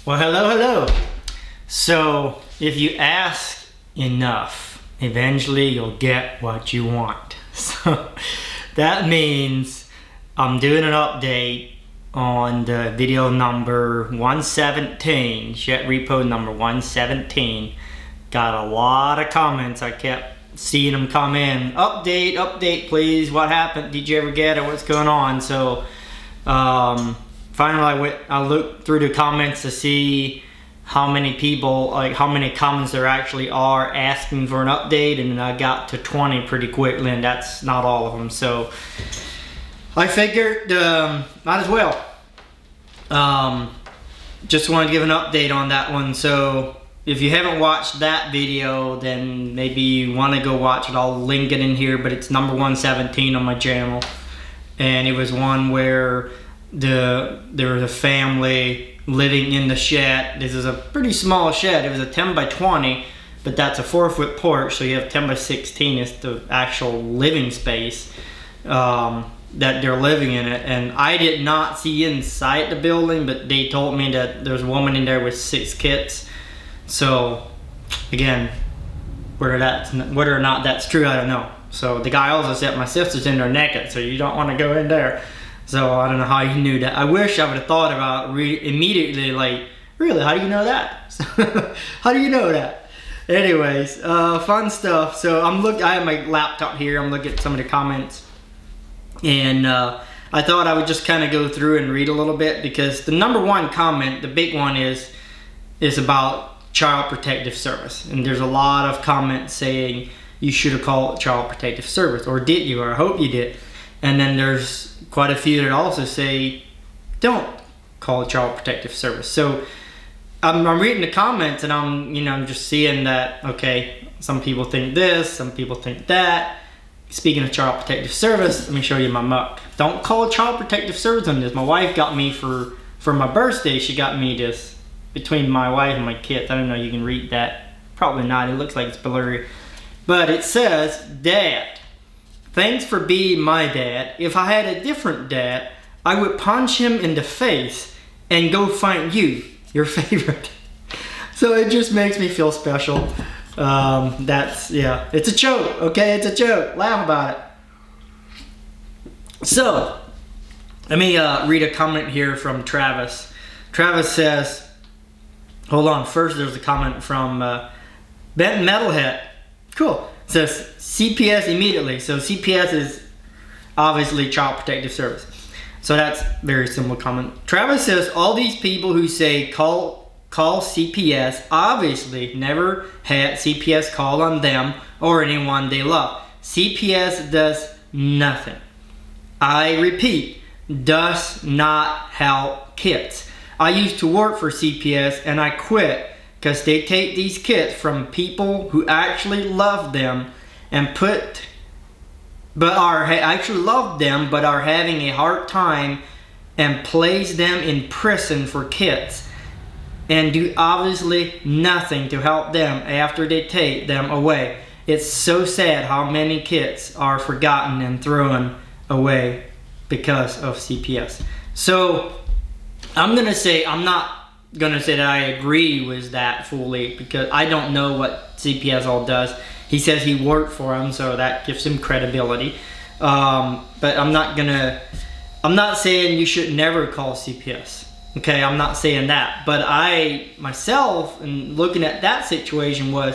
Well, hello. So, if you ask enough, eventually you'll get what you want. So, that means I'm doing an update on the video number 117, Jet Repo number 117. Got a lot of comments. I kept seeing them come in. Update, please. What happened? Did you ever get it? What's going on? So, finally I looked through the comments to see how many people, like how many comments there actually are asking for an update, and I got to 20 pretty quickly, and that's not all of them. So I figured might as well. Just wanted to give an update on that one. So if you haven't watched that video, then maybe you want to go watch it. I'll link it in here, but it's number 117 on my channel, and it was one where there was a family living in the shed. This is a pretty small shed. It was a 10 by 20, but that's a 4-foot porch, so you have 10 by 16 is the actual living space that they're living in it. And I did not see inside the building, but they told me that there's a woman in there with 6 kids. So again, whether or not that's true, I don't know. So the guy also said my sister's in there naked, so you don't want to go in there. So I don't know how he knew that. I wish I would have thought about immediately, like, really, how do you know that? How do you know that? Anyways, fun stuff. So I have my laptop here. I'm looking at some of the comments, and I thought I would just kind of go through and read a little bit, because the number one comment, the big one, is about Child Protective Service, and there's a lot of comments saying you should have called Child Protective Service, or did you, or I hope you did. And then there's quite a few that also say don't call Child Protective Service. So I'm reading the comments, and I'm just seeing that, okay, some people think this, some people think that. Speaking of Child Protective Service, let me show you my muck. Don't call Child Protective Service on this. My wife got me for my birthday. She got me this between my wife and my kids. I don't know, you can read that. Probably not. It looks like it's blurry. But it says, Dad, thanks for being my dad. If I had a different dad, I would punch him in the face and go find you, your favorite. So it just makes me feel special. It's a joke, okay? It's a joke. Laugh about it. So, let me read a comment here from Travis. Travis says, hold on, first there's a comment from Benton Metalhead. Cool. It says CPS immediately. So CPS is obviously Child Protective Service. So that's very simple comment. Travis says all these people who say call CPS obviously never had CPS call on them or anyone they love. CPS does nothing. I repeat, does not help kids. I used to work for CPS and I quit because they take these kids from people who actually love them and actually love them but are having a hard time, and place them in prison for kids and do obviously nothing to help them after they take them away. It's so sad how many kids are forgotten and thrown away because of CPS. So I'm not gonna say that I agree with that fully, because I don't know what CPS all does. He says he worked for him, so that gives him credibility. But I'm not saying you should never call CPS. Okay, I'm not saying that. But I myself, in looking at that situation, was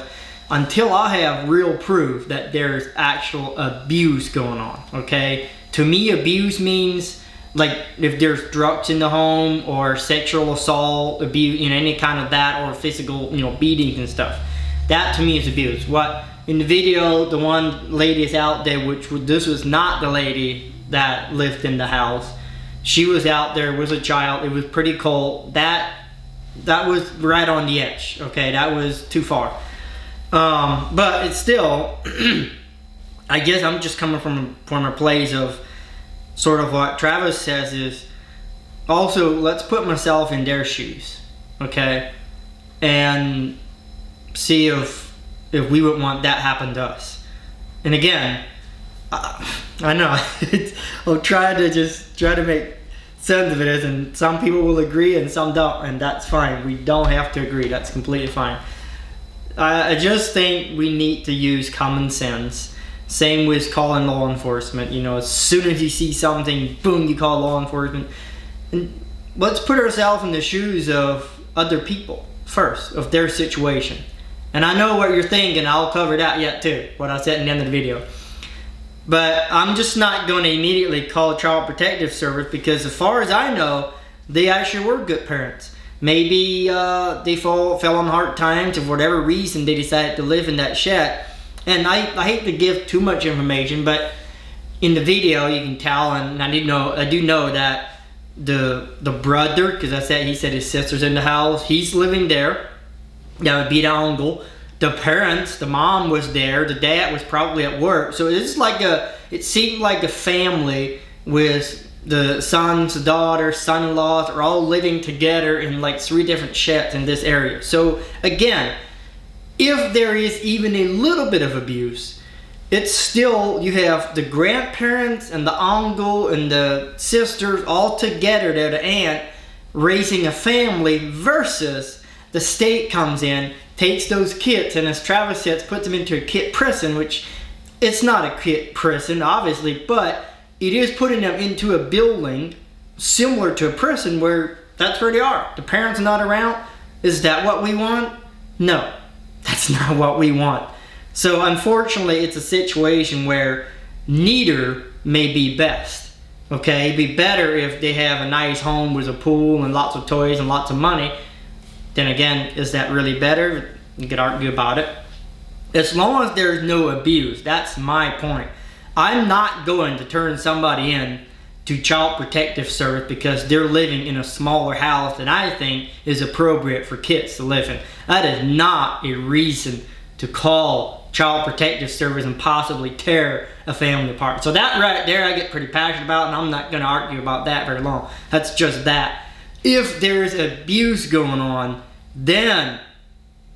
until I have real proof that there's actual abuse going on. Okay, to me, abuse means, like, if there's drugs in the home or sexual assault, abuse, any kind of that, or physical, beatings and stuff. That to me is abuse. What in the video, the one lady is out there, this was not the lady that lived in the house. She was out there with a child. It was pretty cold. That was right on the edge. Okay, that was too far. But it's still, I guess I'm just coming from a place of sort of what Travis says is also, let's put myself in their shoes, okay, and see if we would want that happen to us. And again, I know I'll try to make sense of it is, and some people will agree and some don't, and that's fine. We don't have to agree. That's completely fine. I just think we need to use common sense. Same with calling law enforcement. You know, as soon as you see something, boom, you call law enforcement. And let's put ourselves in the shoes of other people first, of their situation. And I know what you're thinking. I'll cover that yet too, what I said in the end of the video. But I'm just not going to immediately call Child Protective Service, because as far as I know, they actually were good parents. Maybe they fell on hard times, or for whatever reason they decided to live in that shed. And I hate to give too much information, but in the video you can tell, and I do know that the brother, because he said his sister's in the house, he's living there. That would be the uncle. The parents, the mom was there, the dad was probably at work. So it seemed like a family with the sons, the daughters, son-in-laws are all living together in like 3 different sheds in this area. So again, if there is even a little bit of abuse, it's still, you have the grandparents and the uncle and the sisters all together there, the aunt, raising a family, versus the state comes in, takes those kids, and as Travis says, puts them into a kid prison, which it's not a kid prison, obviously, but it is putting them into a building similar to a prison where that's where they are. The parents are not around. Is that what we want? No, that's not what we want. So unfortunately, it's a situation where neither may be best. Okay, it'd be better if they have a nice home with a pool and lots of toys and lots of money. Then again, is that really better? You could argue about it. As long as there's no abuse, that's my point. I'm not going to turn somebody in to Child Protective Service because they're living in a smaller house than I think is appropriate for kids to live in. That is not a reason to call Child Protective Service and possibly tear a family apart. So that right there I get pretty passionate about, and I'm not going to argue about that very long. That's just that. If there's abuse going on, then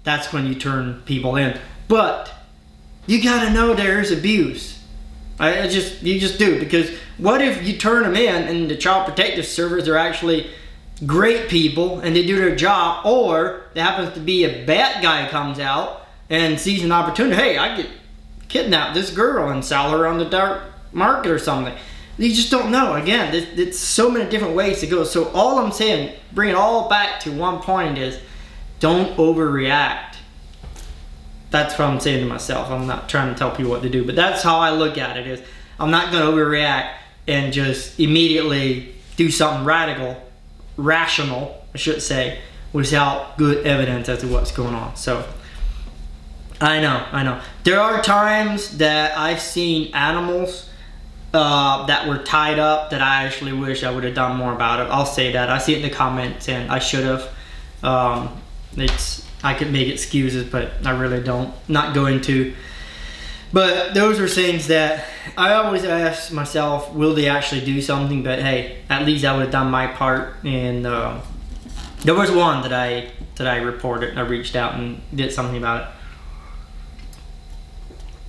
that's when you turn people in. But you gotta know there's abuse. You just do, because what if you turn them in and the Child Protective Service are actually great people and they do their job, or there happens to be a bad guy comes out and sees an opportunity, hey, I could kidnap this girl and sell her on the dark market or something. You just don't know. Again, it's so many different ways to go. So all I'm saying, bring it all back to one point, is don't overreact. That's what I'm saying to myself. I'm not trying to tell people what to do, but that's how I look at it. Is I'm not going to overreact and just immediately do something rational, I should say, without good evidence as to what's going on. So I know. There are times that I've seen animals that were tied up that I actually wish I would have done more about it. I'll say that. I see it in the comments, and I should have. I could make excuses, but I really don't. Not going to. But those are things that I always ask myself, will they actually do something? But hey, at least I would have done my part. And there was one that I reported. I reached out and did something about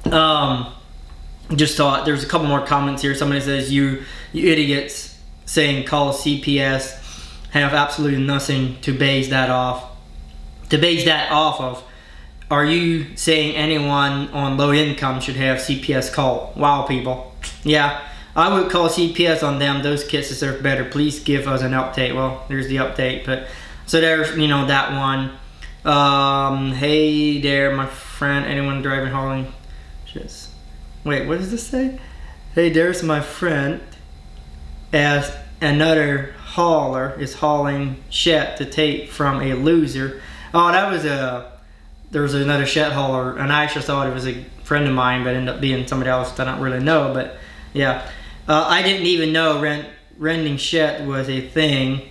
it. Just thought, there's a couple more comments here. Somebody says, you idiots saying call CPS have absolutely nothing to base that off of. Are you saying anyone on low income should have CPS call? Wow, people. Yeah, I would call CPS on them. Those kids deserve better. Please give us an update. Well, there's the update. But so there's, that one. Hey there, my friend. Anyone driving, hauling? Wait, what does this say? Hey, there's my friend. As another hauler is hauling shit to take from a loser. Oh, there was another shed hauler, and I actually thought it was a friend of mine, but ended up being somebody else that I don't really know. But yeah, I didn't even know renting shed was a thing,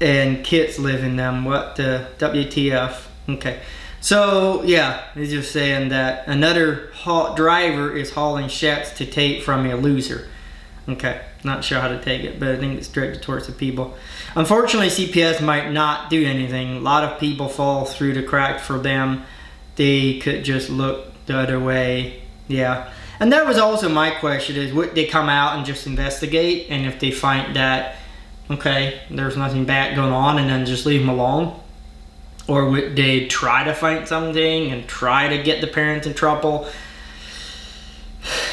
and kids live in them. What the WTF? Okay, so yeah, he's just saying that another driver is hauling sheds to take from a loser. Okay, not sure how to take it, but I think it's directed towards the people. Unfortunately, CPS might not do anything. A lot of people fall through the cracks for them. They could just look the other way. Yeah, and that was also my question: is would they come out and just investigate? And if they find that okay, there's nothing bad going on, and then just leave them alone? Or would they try to find something and try to get the parents in trouble?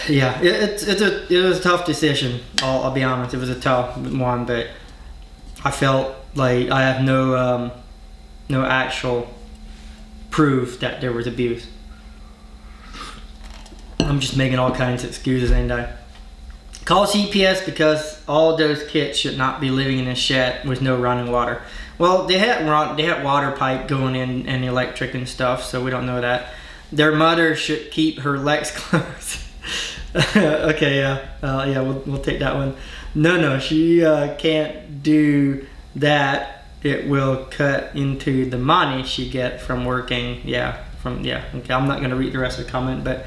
Yeah, it was a tough decision. I'll be honest, it was a tough one, but I felt like I have no actual proof that there was abuse. I'm just making all kinds of excuses, ain't I? Call CPS because all those kids should not be living in a shed with no running water. Well, they had water pipe going in and electric and stuff, so we don't know that. Their mother should keep her legs closed. Okay, yeah, we'll take that one. No, she can't do that. It will cut into the money she get from working. Okay, I'm not gonna read the rest of the comment, but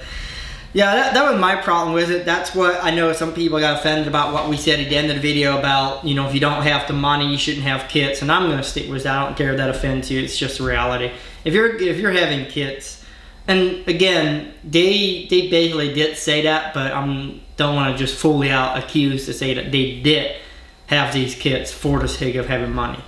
yeah, that was my problem with it. That's what I know some people got offended about what we said at the end of the video about, you know, if you don't have the money, you shouldn't have kids. And I'm gonna stick with that. I don't care if that offends you. It's just a reality. If you're having kids, and again, they basically did say that, but I don't want to just fully out accuse to say that they did have these kids for the sake of having money.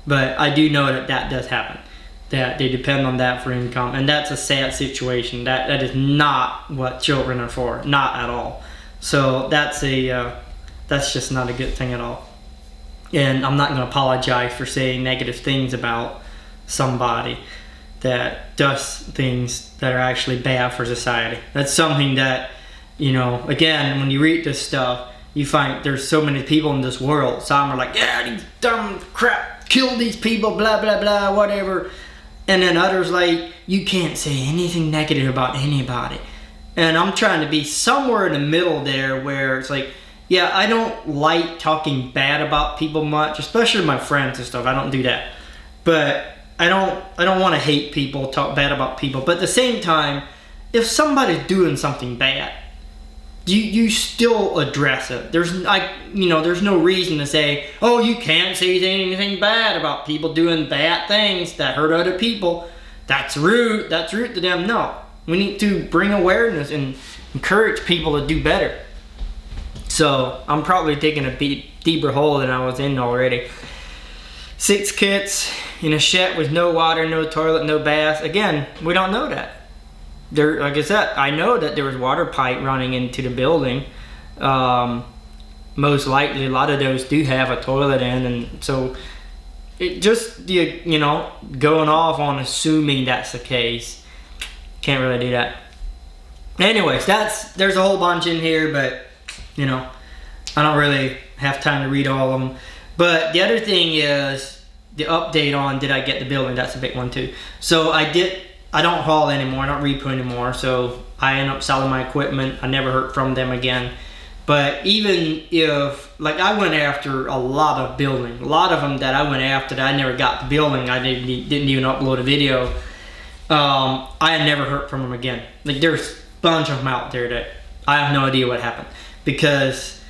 But I do know that does happen. That they depend on that for income, and that's a sad situation. That is not what children are for, not at all. So that's just not a good thing at all. And I'm not going to apologize for saying negative things about somebody that does things that are actually bad for society. That's something that, you know, again, when you read this stuff, you find there's so many people in this world. Some are like, yeah, these dumb crap, kill these people, blah blah blah, whatever. And then others like, you can't say anything negative about anybody. And I'm trying to be somewhere in the middle there where it's like, yeah, I don't like talking bad about people much, especially my friends and stuff. I don't do that. But I don't want to hate people, talk bad about people. But at the same time, if somebody's doing something bad, you still address it. There's no reason to say, oh, you can't say anything bad about people doing bad things that hurt other people. That's rude to them. No, we need to bring awareness and encourage people to do better. So I'm probably taking a deeper hole than I was in already. 6 kids in a shed with no water, no toilet, no bath. Again, we don't know that. Like I said, I know that there was water pipe running into the building. Most likely, a lot of those do have a toilet in, and so it just, you know, going off on assuming that's the case, can't really do that. Anyways, there's a whole bunch in here, but you know, I don't really have time to read all of them. But the other thing is the update on did I get the building. That's a big one too. So I don't haul anymore, I don't repo anymore, so I end up selling my equipment. I never heard from them again. But even if, like, I went after a lot of building, a lot of them that I went after that I never got the building, I didn't even upload a video, I had never heard from them again. Like, there's a bunch of them out there that I have no idea what happened. Because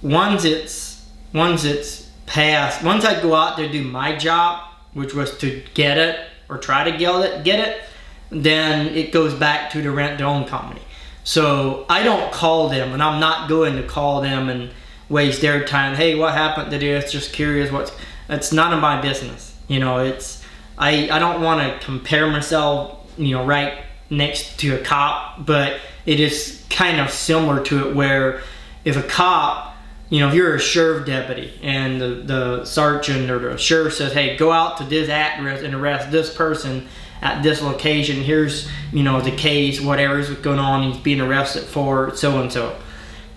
once it's passed, once I go out there and do my job, which was to get it, or try to get it, then it goes back to the rent-to-own company. So I don't call them, and I'm not going to call them and waste their time. Hey, what happened to this? Just curious. It's none of my business. You know, I don't want to compare myself, you know, right next to a cop, but it is kind of similar to it where if a cop, you know, if you're a sheriff deputy and the sergeant or the sheriff says, hey, go out to this address and arrest this person at this location. Here's, you know, the case, whatever's going on, he's being arrested for so-and-so.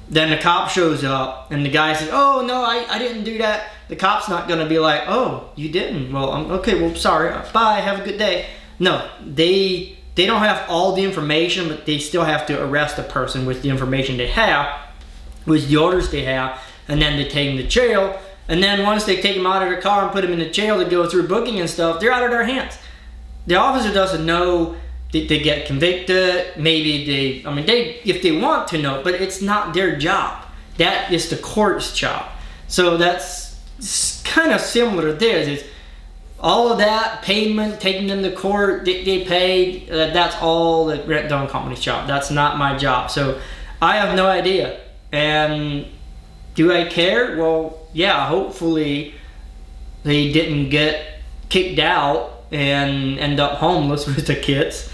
Then the cop shows up and the guy says, oh, no, I didn't do that. The cop's not going to be like, oh, you didn't? Well, okay, well, sorry. Bye, have a good day. No, they don't have all the information, but they still have to arrest the person with the information they have, with the orders they have, and then they take them to jail. And then once they take them out of their car and put them in the jail to go through booking and stuff, they're out of their hands. The officer doesn't know that they get convicted. Maybe if they want to know, but it's not their job. That is the court's job. So that's kind of similar to this. It's all of that payment, taking them to court, they paid. That's all the rent-to-own company's job. That's not my job. So I have no idea. And Do I care? Well, yeah, hopefully they didn't get kicked out and end up homeless with the kids.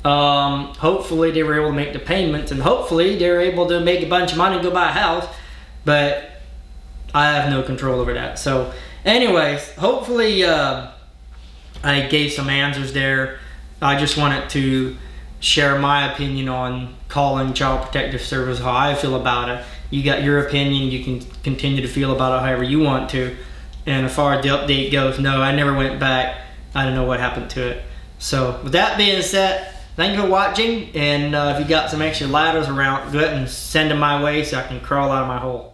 Hopefully they were able to make the payments, and hopefully they were able to make a bunch of money and go buy a house, but I have no control over that. So anyways, hopefully I gave some answers there. I just wanted to share my opinion on calling Child Protective Service, how I feel about it. You got your opinion, you can continue to feel about it however you want to. And as far as the update goes, no, I never went back. I don't know what happened to it. So with that being said, thank you for watching, and if you got some extra ladders around, go ahead and send them my way so I can crawl out of my hole.